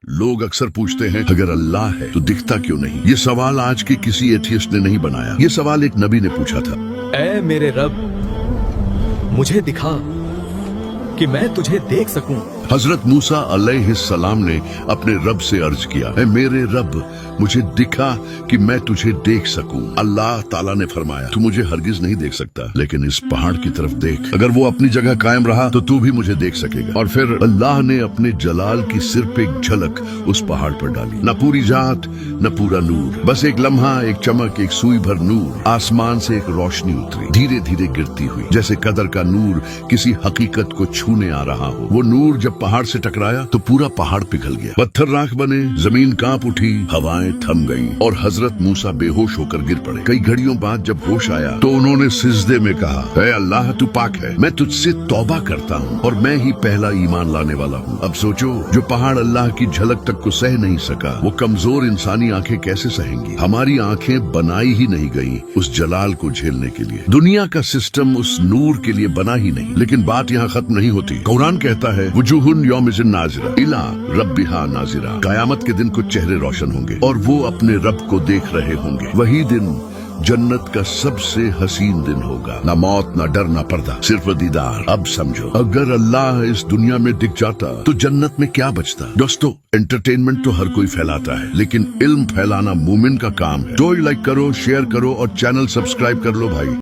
लोग अक्सर पूछते हैं अगर अल्लाह है तो दिखता क्यों नहीं। ये सवाल आज के किसी एथियस्ट ने नहीं बनाया, ये सवाल एक नबी ने पूछा था। ऐ मेरे रब, मुझे दिखा कि मैं तुझे देख सकूं। हजरत मूसा अलैहिस्सलाम ने अपने रब से अर्ज किया, ऐ मेरे रब, मुझे दिखा कि मैं तुझे देख सकूं। अल्लाह ताला ने फरमाया, तू मुझे हरगिज नहीं देख सकता, लेकिन इस पहाड़ की तरफ देख, अगर वो अपनी जगह कायम रहा तो तू भी मुझे देख सकेगा। और फिर अल्लाह ने अपने जलाल की सिर्फ एक झलक उस पहाड़ पर डाली, न पूरी जात न पूरा नूर, बस एक लम्हा, एक चमक, एक सुई भर नूर। आसमान से एक रोशनी उतरी, धीरे धीरे गिरती हुई, जैसे कदर का नूर किसी हकीकत को छूने आ रहा हो। वो नूर जब पहाड़ से टकराया तो पूरा पहाड़ पिघल गया, पत्थर राख बने, जमीन कांप उठी, हवाएं थम गईं और हजरत मूसा बेहोश होकर गिर पड़े। कई घड़ियों बाद जब होश आया तो उन्होंने सिजदे में कहा, ऐ अल्लाह, तू पाक है, मैं तुझसे तौबा करता हूँ और मैं ही पहला ईमान लाने वाला हूँ। अब सोचो, जो पहाड़ अल्लाह की झलक तक को सह नहीं सका, वो कमजोर इंसानी आंखें कैसे सहेंगी। हमारी आंखें बनाई ही नहीं गई उस जलाल को झेलने के लिए। दुनिया का सिस्टम उस नूर के लिए बना ही नहीं। लेकिन बात यहाँ खत्म नहीं होती। कुरान कहता है, वजूहुन यौमिज़िन नाज़िरा इला रब्बिहा नाज़िरा, कयामत के दिन कुछ चेहरे रोशन होंगे और वो अपने रब को देख रहे होंगे। वही दिन जन्नत का सबसे हसीन दिन होगा, ना मौत, ना डर, ना पर्दा, सिर्फ दीदार। अब समझो, अगर अल्लाह इस दुनिया में दिख जाता तो जन्नत में क्या बचता। दोस्तों, एंटरटेनमेंट तो हर कोई फैलाता है, लेकिन इल्म फैलाना मोमिन का काम है। तो लाइक करो, शेयर करो और चैनल सब्सक्राइब कर लो भाई।